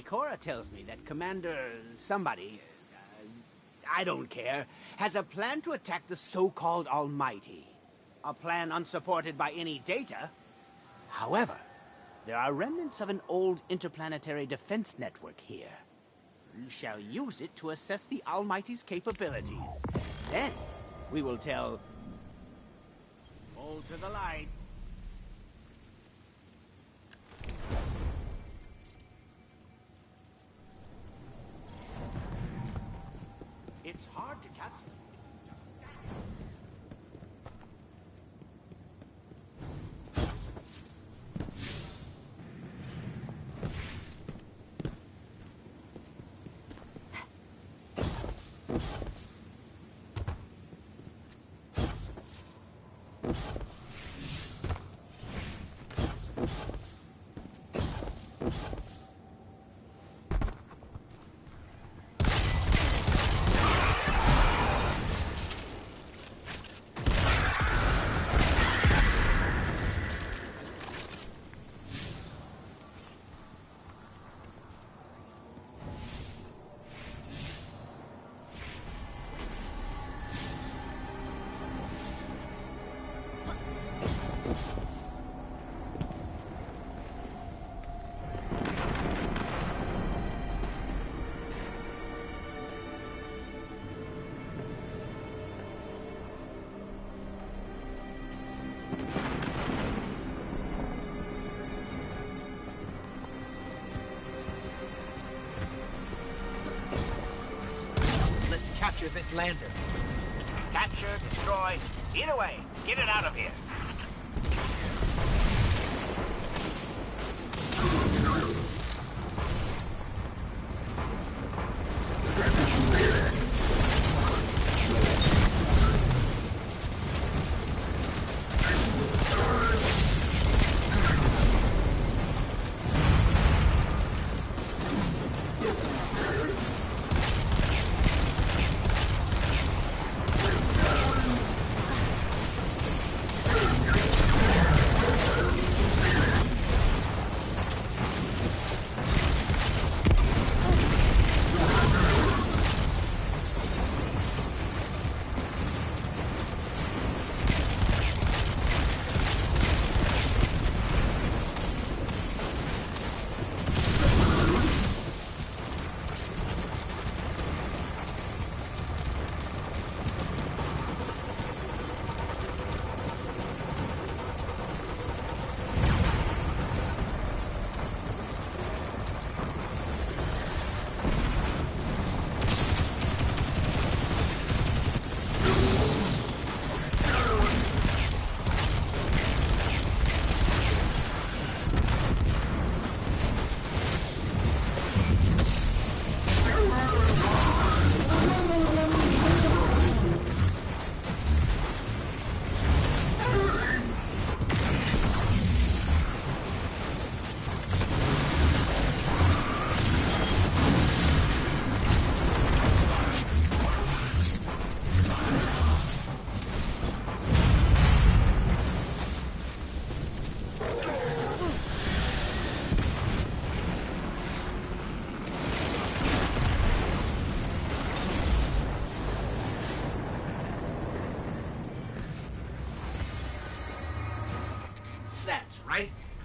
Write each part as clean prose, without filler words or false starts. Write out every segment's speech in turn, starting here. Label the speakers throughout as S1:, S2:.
S1: Ikora tells me that Commander somebody, I don't care, has a plan to attack the so-called Almighty. A plan unsupported by any data. However, there are remnants of an old interplanetary defense network here. We shall use it to assess the Almighty's capabilities. Then, we will tell... Hold to the light. It's hard to catch.
S2: Capture this lander.
S3: Capture, destroy. Either way, get it out of here.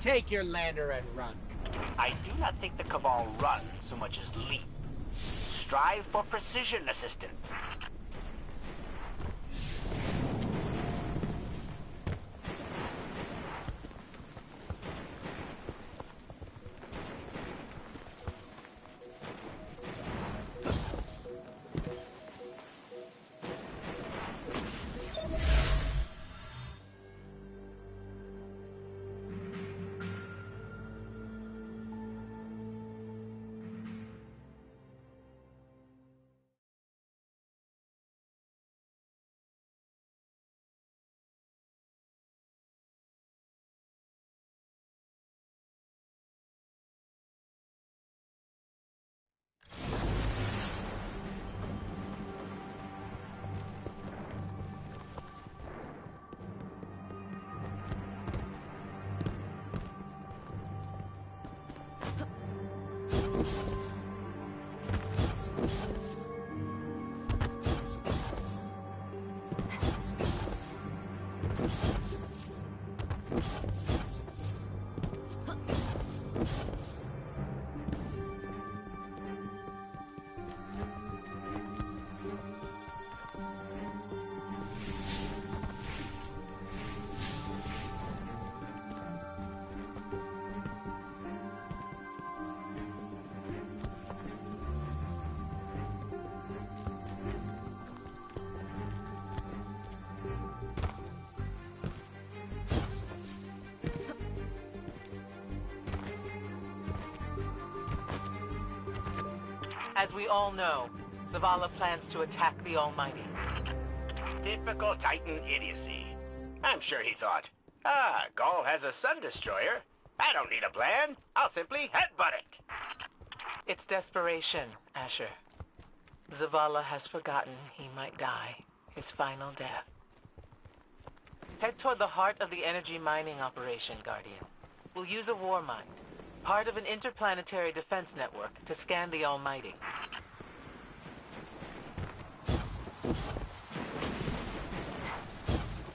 S2: Take your lander and run.
S3: I do not think the Cabal run so much as leap. Strive for precision, Assistant.
S4: As we all know, Zavala plans to attack the Almighty.
S3: Typical Titan idiocy. I'm sure he thought, Gaul has a Sun Destroyer. I don't need a plan. I'll simply headbutt it.
S4: It's desperation, Asher. Zavala has forgotten he might die, his final death. Head toward the heart of the energy mining operation, Guardian. We'll use a war mine, part of an interplanetary defense network, to scan the Almighty.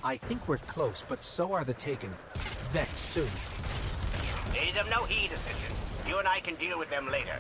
S2: I think we're close, but so are the Taken. Vex, too.
S3: Pay them no heed, Assistant. You and I can deal with them later.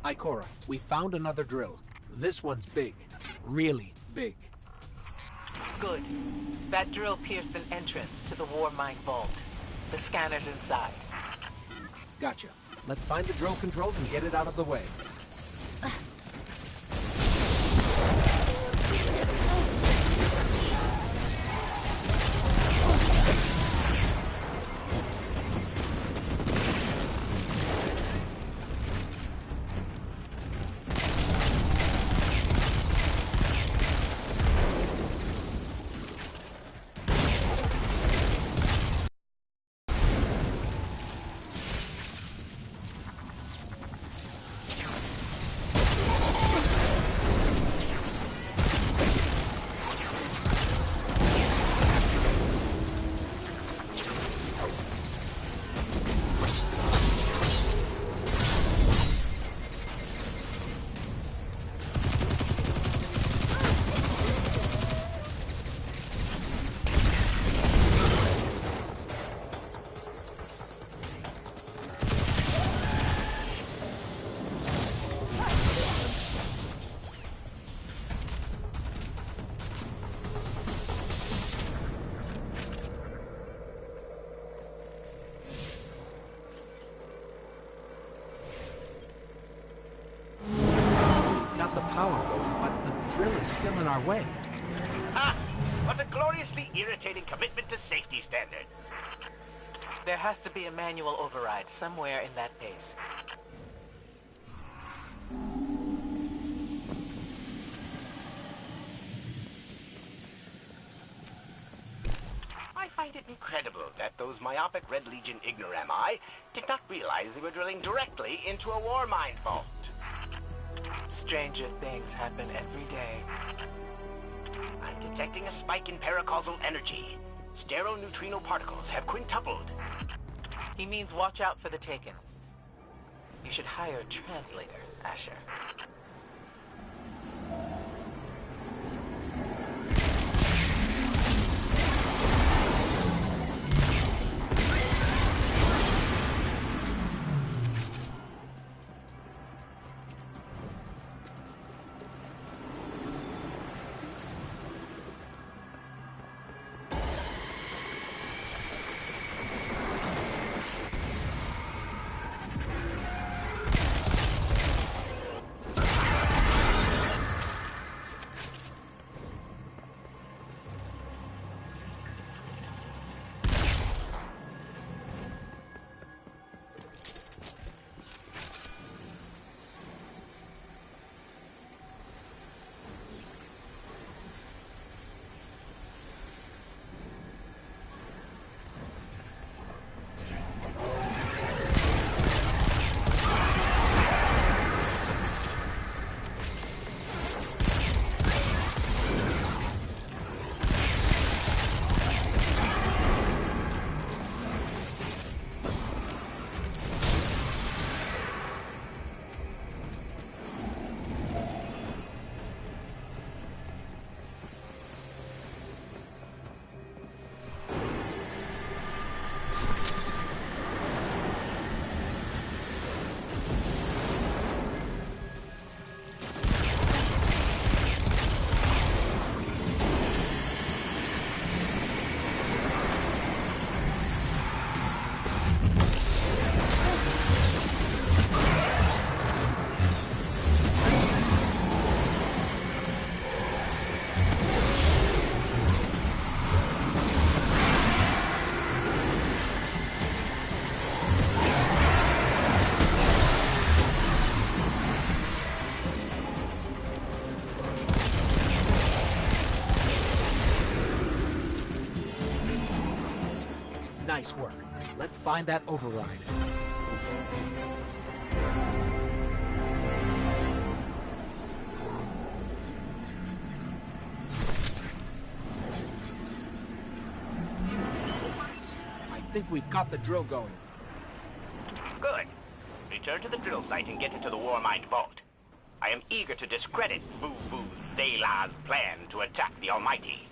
S2: Ikora, we found another drill. This one's big. Really big.
S4: Good. That drill pierced an entrance to the war mine vault. The scanner's inside.
S2: Gotcha. Let's find the drill controls and get it out of the way. Still in our way.
S3: What a gloriously irritating commitment to safety standards.
S4: There has to be a manual override somewhere in that base.
S3: I find it incredible that those myopic Red Legion ignorami did not realize they were drilling directly into a war mine vault.
S4: Stranger things happen every day.
S3: I'm detecting a spike in paracausal energy. Sterile neutrino particles have quintupled.
S4: He means watch out for the Taken. You should hire a translator, Asher.
S2: Nice work. Let's find that override. I think we've got the drill going.
S3: Good. Return to the drill site and get into the Warmind vault. I am eager to discredit Vuvu Zayla's plan to attack the Almighty.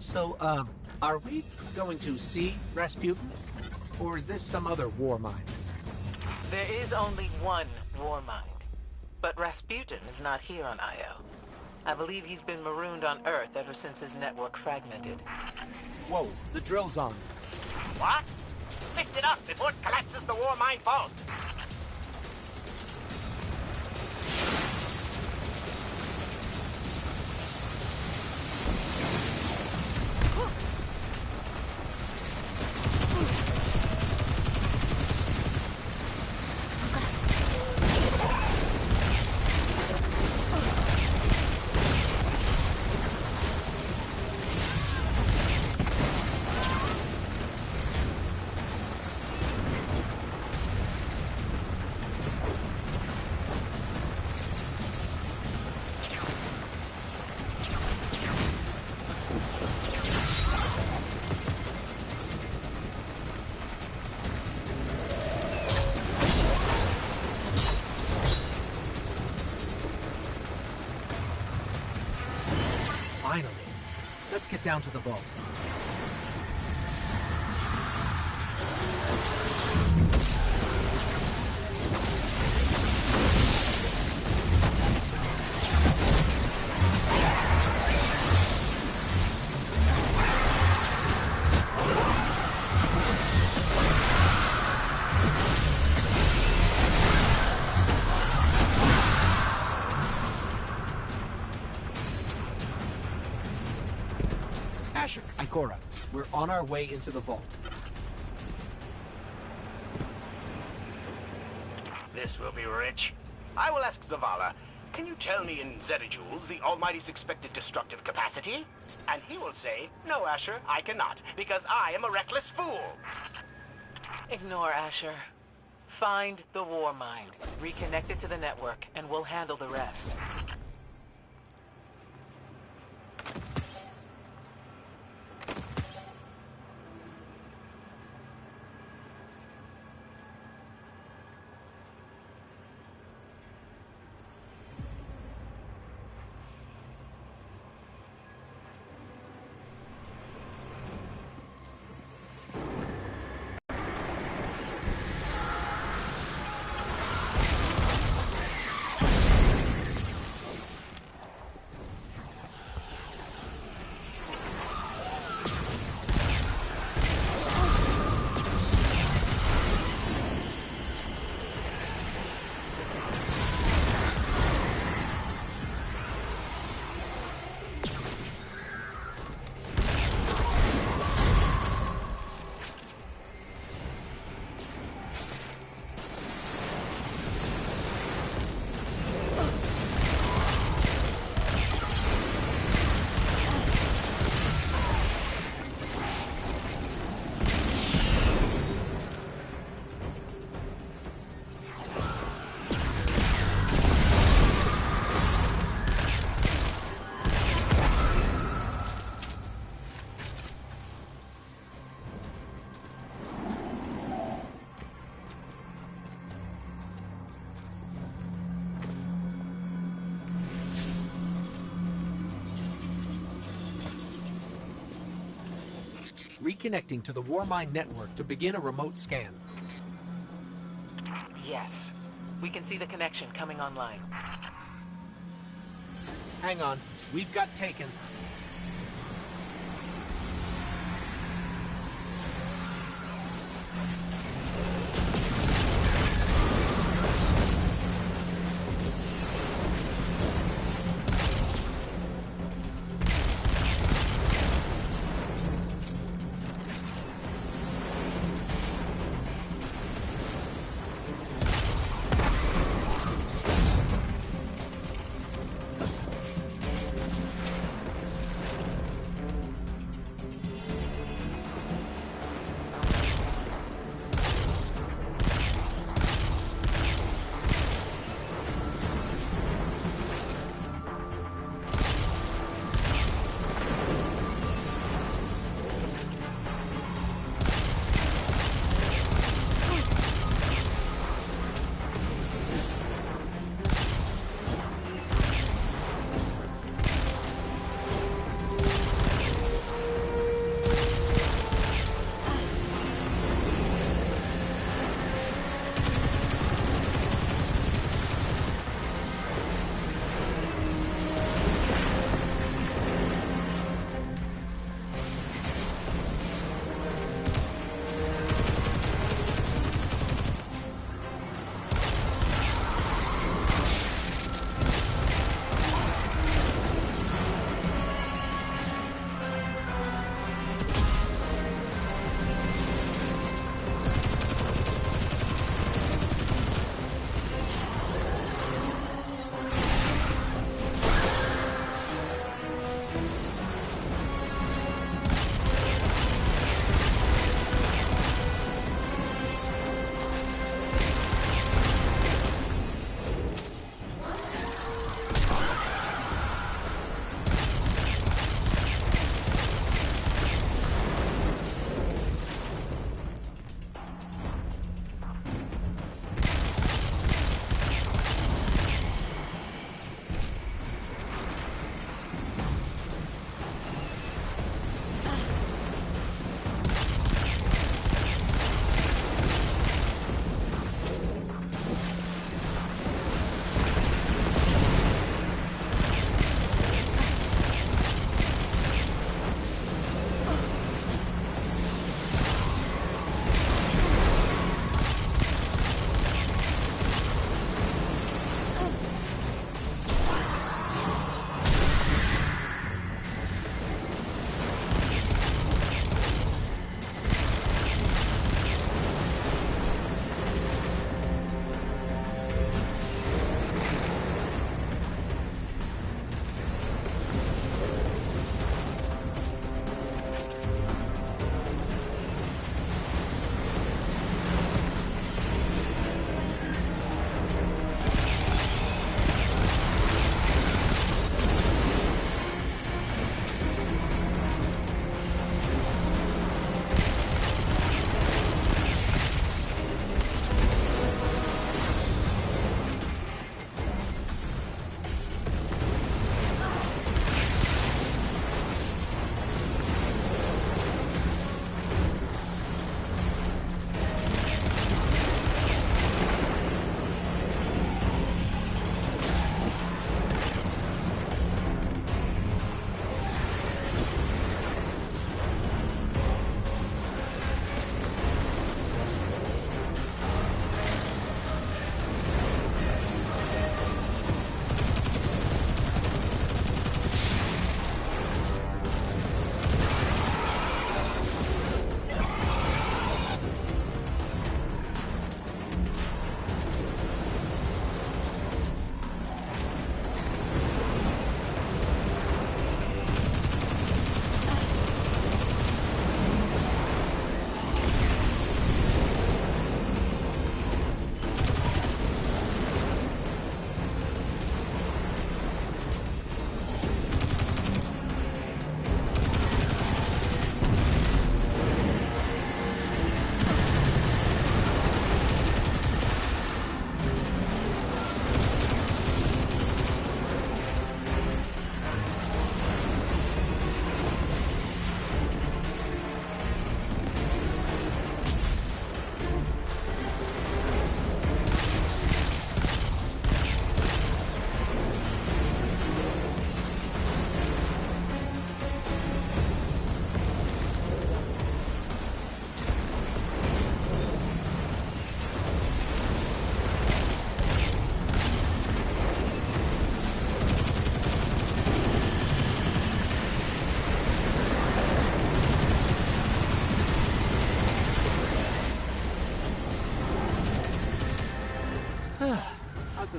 S2: So, are we going to see Rasputin? Or is this some other war mind?
S4: There is only one Warmind. But Rasputin is not here on Io. I believe he's been marooned on Earth ever since his network fragmented.
S2: Whoa, the drill's on.
S3: What? Lift it up before it collapses the Warmind vault.
S2: Finally. Let's get down to the vault. Asher, Ikora, we're on our way into the vault.
S3: This will be rich. I will ask Zavala, can you tell me in zettajoules the Almighty's expected destructive capacity? And he will say, no, Asher, I cannot, because I am a reckless fool.
S4: Ignore Asher. Find the War Mind, reconnect it to the network, and we'll handle the rest.
S2: Reconnecting to the Warmind network to begin a remote scan.
S4: Yes. We can see the connection coming online.
S2: Hang on, we've got Taken.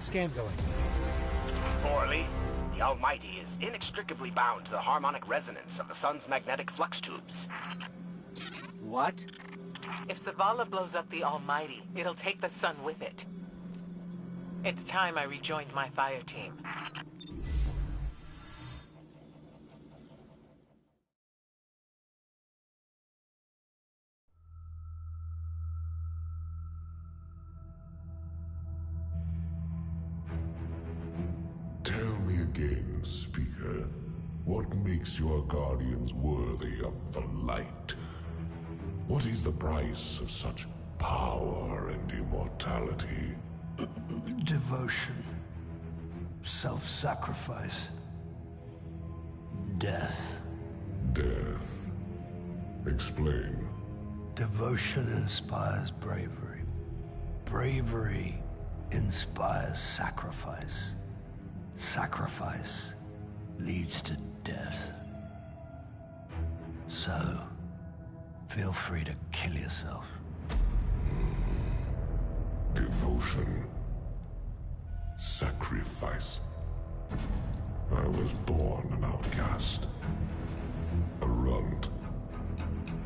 S2: the scan going?
S3: Poorly. The Almighty is inextricably bound to the harmonic resonance of the sun's magnetic flux tubes.
S2: What?
S4: If Zavala blows up the Almighty, it'll take the sun with it. It's time I rejoined my fire team.
S5: Tell me again, Speaker. What makes your guardians worthy of the light? What is the price of such power and immortality?
S6: Devotion. Self-sacrifice. Death.
S5: Death. Explain.
S6: Devotion inspires bravery. Bravery inspires sacrifice. Sacrifice leads to death. So, feel free to kill yourself.
S5: Devotion. Sacrifice. I was born an outcast. A runt.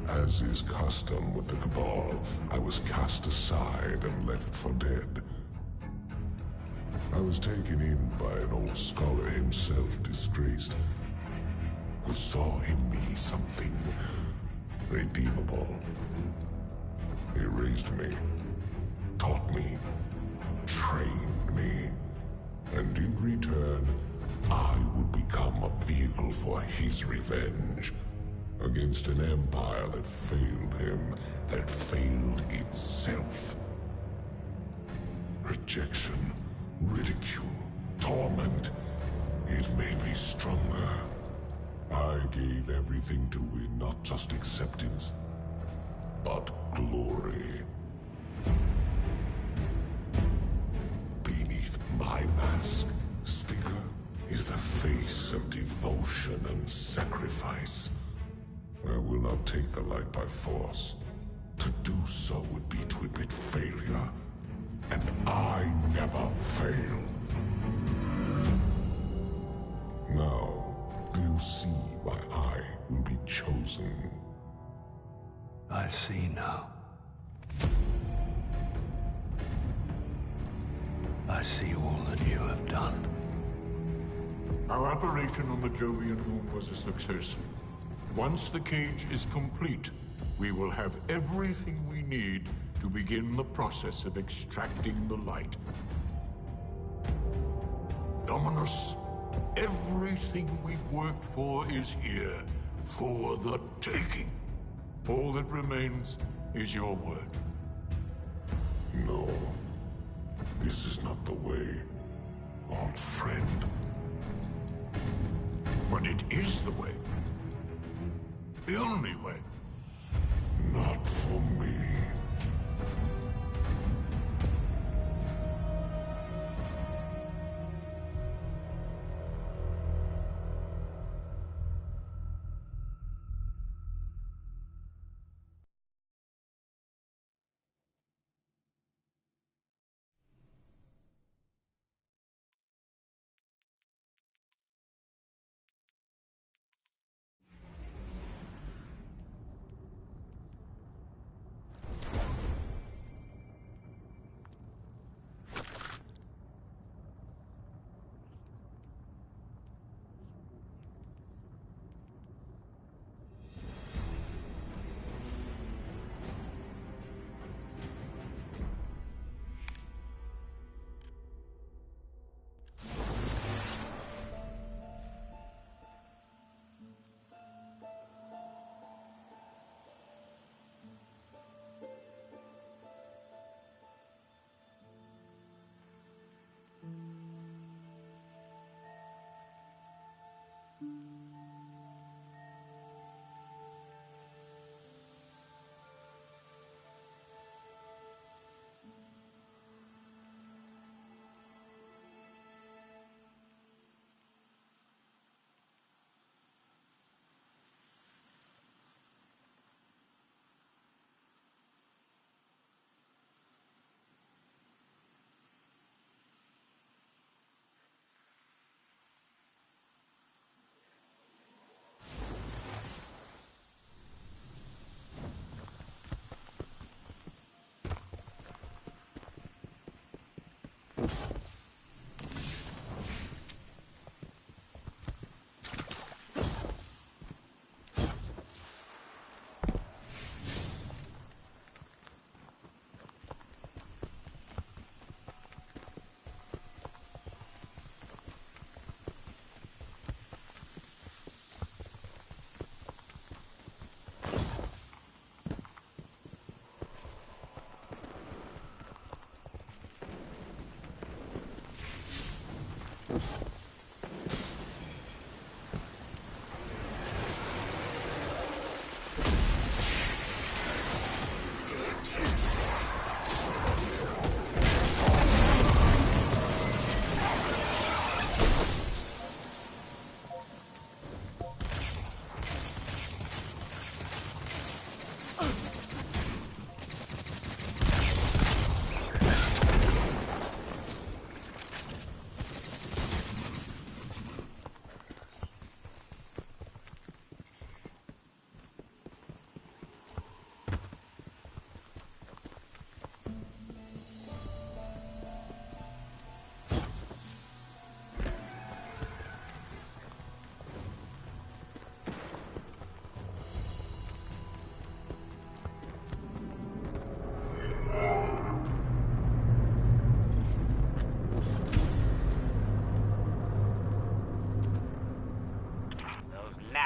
S5: As is custom with the Cabal, I was cast aside and left for dead. I was taken in by an old scholar himself, disgraced, who saw in me something redeemable. He raised me, taught me, trained me, and in return, I would become a vehicle for his revenge against an empire that failed him, that failed itself. Rejection, ridicule, torment. It made me stronger. I gave everything to win not just acceptance, but glory. Beneath my mask, Speaker, is the face of devotion and sacrifice. I will not take the light by force. To do so would be to admit failure. And I never fail. Now, do you see why I will be chosen?
S6: I see now. I see all that you have done.
S7: Our operation on the Jovian moon was a success. Once the cage is complete, we will have everything we need to begin the process of extracting the light. Dominus, everything we've worked for is here, for the taking. All that remains is your word.
S5: No. This is not the way, old friend.
S7: But it is the way. The only way.
S5: Not for me.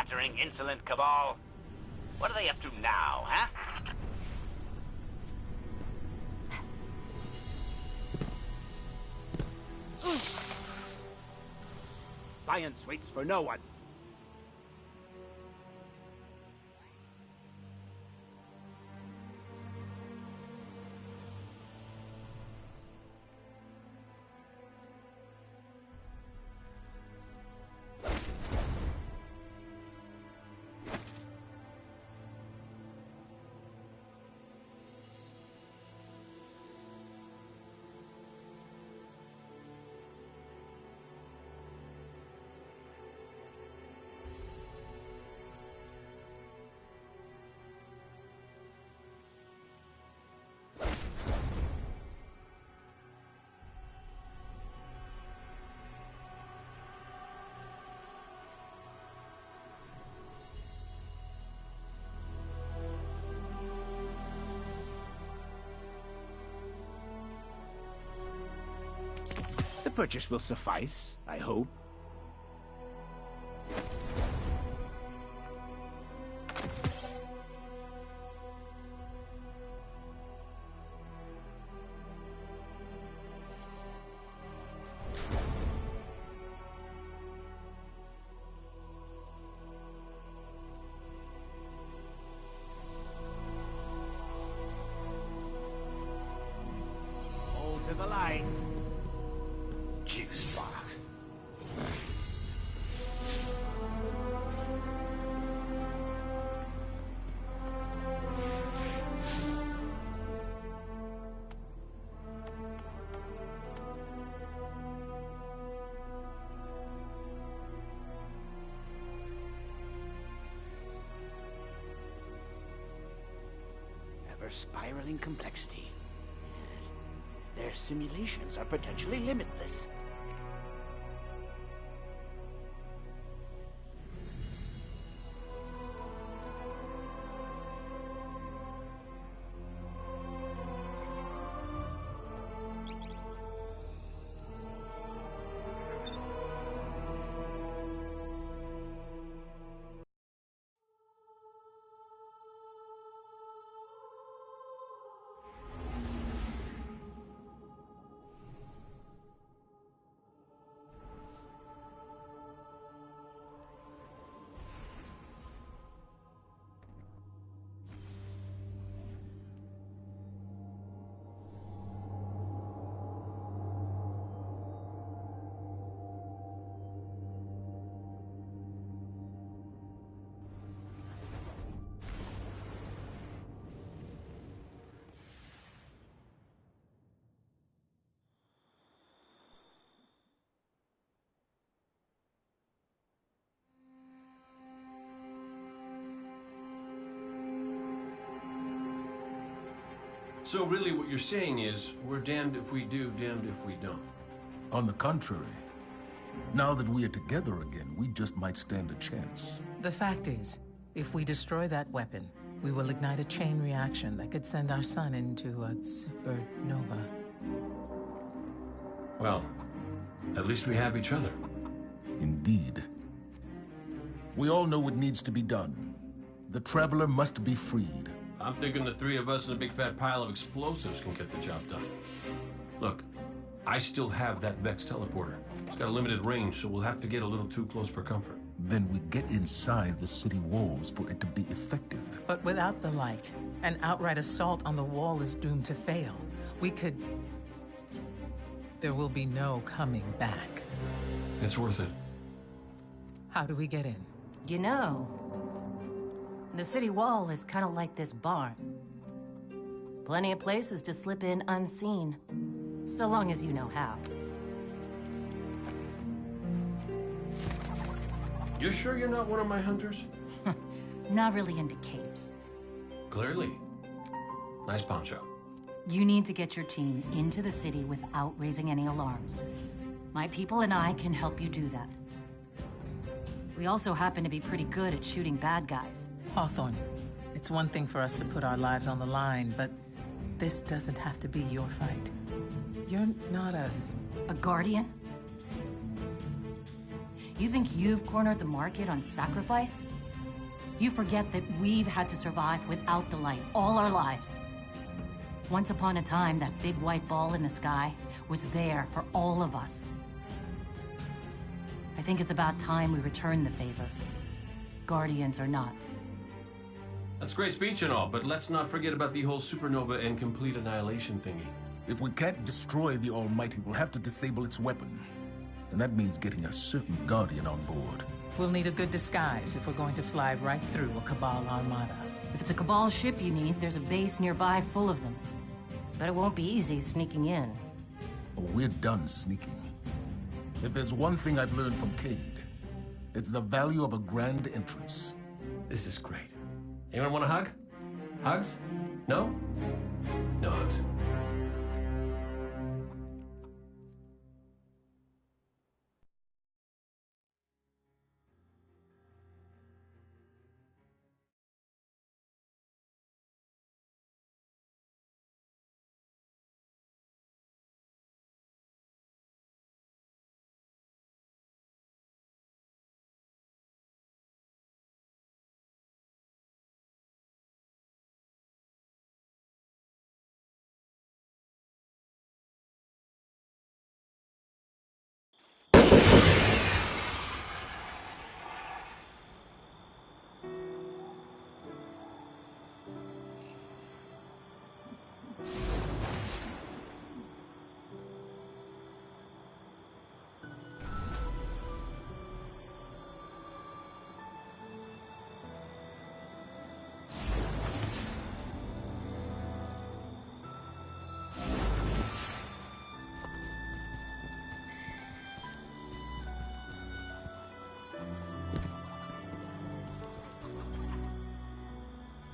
S3: blustering, insolent cabal. What are they up to now, huh?
S1: Science waits for no one. The purchase will suffice, I hope. Hold to the line. Juice box. Ever-spiraling complexity. Yes. Their simulations are potentially limitless.
S8: So really what you're saying is, we're damned if we do, damned if we don't.
S9: On the contrary, now that we are together again, we just might stand a chance.
S4: The fact is, if we destroy that weapon, we will ignite a chain reaction that could send our sun into a supernova.
S8: Well, at least we have each other.
S9: Indeed. We all know what needs to be done. The Traveler must be freed.
S8: I'm thinking the three of us and a big fat pile of explosives can get the job done. Look, I still have that Vex teleporter. It's got a limited range, so we'll have to get a little too close for comfort.
S9: Then we get inside the city walls for it to be effective.
S4: But without the light, an outright assault on the wall is doomed to fail. We could... There will be no coming back.
S8: It's worth it.
S4: How do we get in?
S10: You know, the city wall is kind of like this barn. Plenty of places to slip in unseen, so long as you know how.
S8: You sure you're not one of my hunters?
S10: Not really into capes.
S8: Clearly. Nice poncho.
S10: You need to get your team into the city without raising any alarms. My people and I can help you do that. We also happen to be pretty good at shooting bad guys.
S4: Hawthorne, it's one thing for us to put our lives on the line, but this doesn't have to be your fight. You're not a
S10: guardian? You think you've cornered the market on sacrifice? You forget that we've had to survive without the light all our lives. Once upon a time, that big white ball in the sky was there for all of us. I think it's about time we return the favor. Guardians or not.
S8: That's a great speech and all, but let's not forget about the whole supernova and complete annihilation thingy.
S9: If we can't destroy the Almighty, we'll have to disable its weapon. And that means getting a certain Guardian on board.
S4: We'll need a good disguise if we're going to fly right through a Cabal armada.
S10: If it's a Cabal ship you need, there's a base nearby full of them. But it won't be easy sneaking in.
S9: Oh, we're done sneaking. If there's one thing I've learned from Cade, it's the value of a grand entrance.
S8: This is great. Anyone want a hug? Hugs? No? No hugs.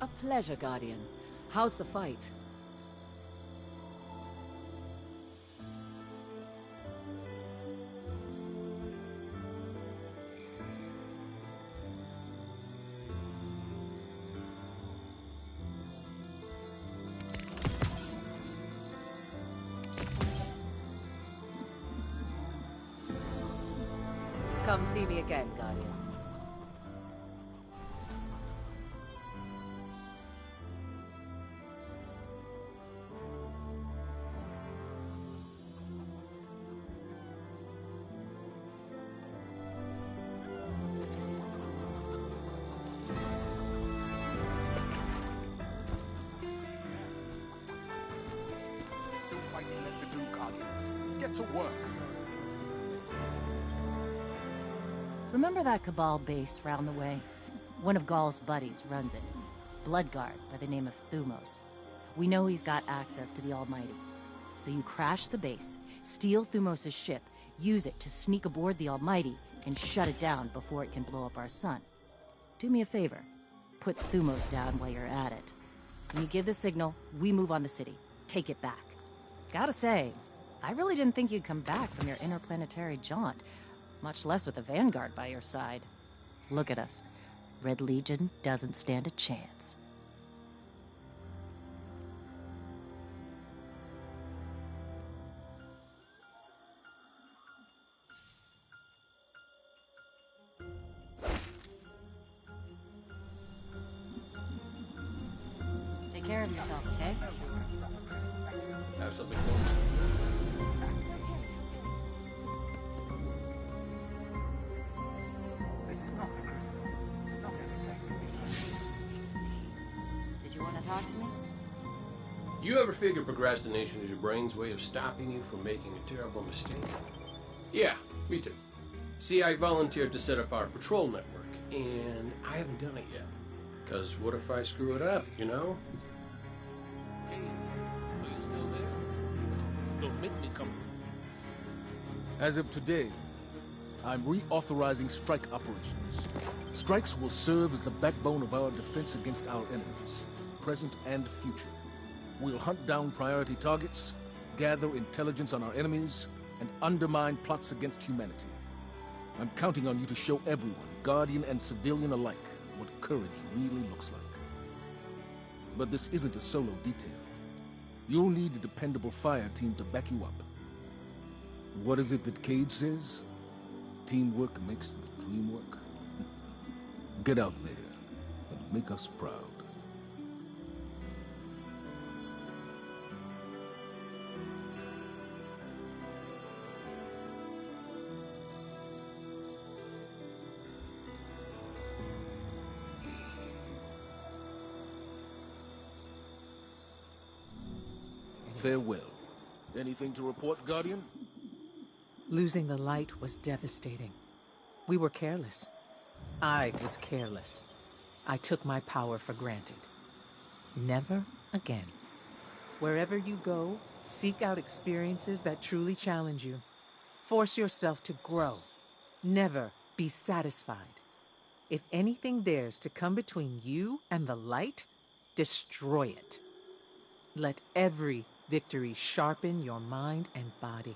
S11: A pleasure, Guardian. How's the fight? Come see me again, Guardian.
S1: To work.
S10: Remember that Cabal base round the way? One of Ghaul's buddies runs it. Bloodguard by the name of Thumos. We know he's got access to the Almighty. So you crash the base, steal Thumos' ship, use it to sneak aboard the Almighty, and shut it down before it can blow up our sun. Do me a favor. Put Thumos down while you're at it. When you give the signal, we move on the city. Take it back. Gotta say, I really didn't think you'd come back from your interplanetary jaunt, much less with the Vanguard by your side. Look at us. Red Legion doesn't stand a chance. Take care of yourself, okay?
S8: Have something for me.
S10: Talk to me?
S8: You ever figure procrastination is your brain's way of stopping you from making a terrible mistake? Yeah, me too. See, I volunteered to set up our patrol network, and I haven't done it yet. Because what if I screw it up, you know?
S9: Hey, are you still there? Don't make me come. As of today, I'm reauthorizing strike operations. Strikes will serve as the backbone of our defense against our enemies, present and future. We'll hunt down priority targets, gather intelligence on our enemies, and undermine plots against humanity. I'm counting on you to show everyone, Guardian and civilian alike, what courage really looks like. But this isn't a solo detail. You'll need a dependable fire team to back you up. What is it that Cage says? Teamwork makes the dream work. Get out there Make us proud. Farewell. Anything to report, Guardian?
S4: Losing the light was devastating. We were careless. I was careless. I took my power for granted. Never again. Wherever you go, seek out experiences that truly challenge you. Force yourself to grow. Never be satisfied. If anything dares to come between you and the light, destroy it. Let every victory sharpen your mind and body,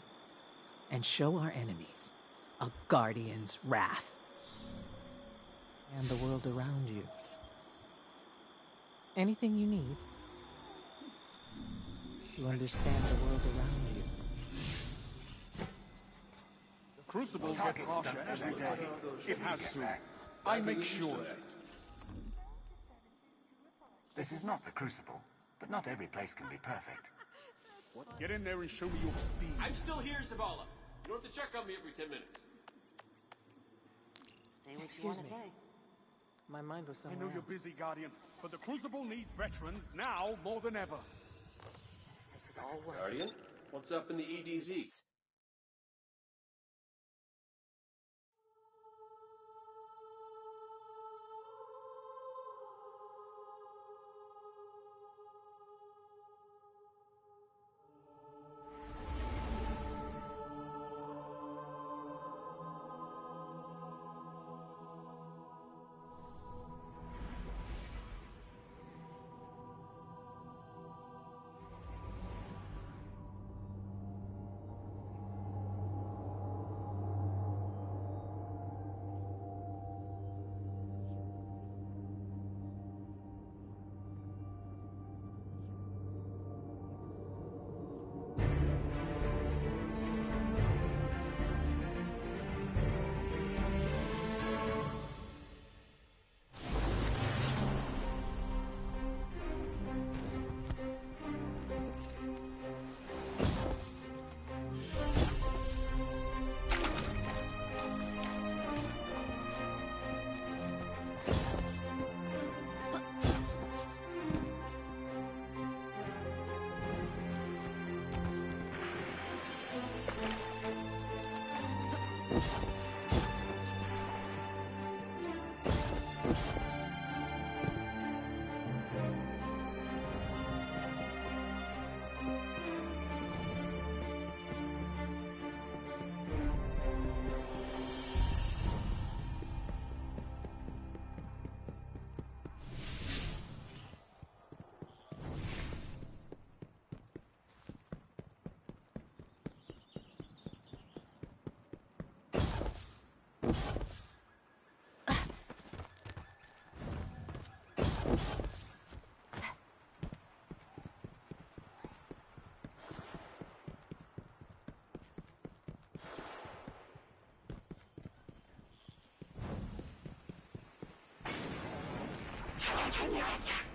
S4: and show our enemies a Guardian's wrath. And the world around you. Anything you need to understand the world around you.
S12: The Crucible gets harsher every day. It has to. I make sure.
S13: This is not the Crucible, but not every place can be perfect.
S12: Get in there and show me your speed.
S8: I'm still here, Zavala. You don't have to check on me every 10 minutes.
S11: Say what
S4: Excuse
S11: you want to
S4: me.
S11: say.
S4: My mind was
S12: I
S4: somewhere
S12: know you're
S4: else.
S12: busy, Guardian, but the Crucible needs veterans now more than ever.
S11: This is all work.
S8: Guardian, what's up in the EDZ?
S13: Yeah.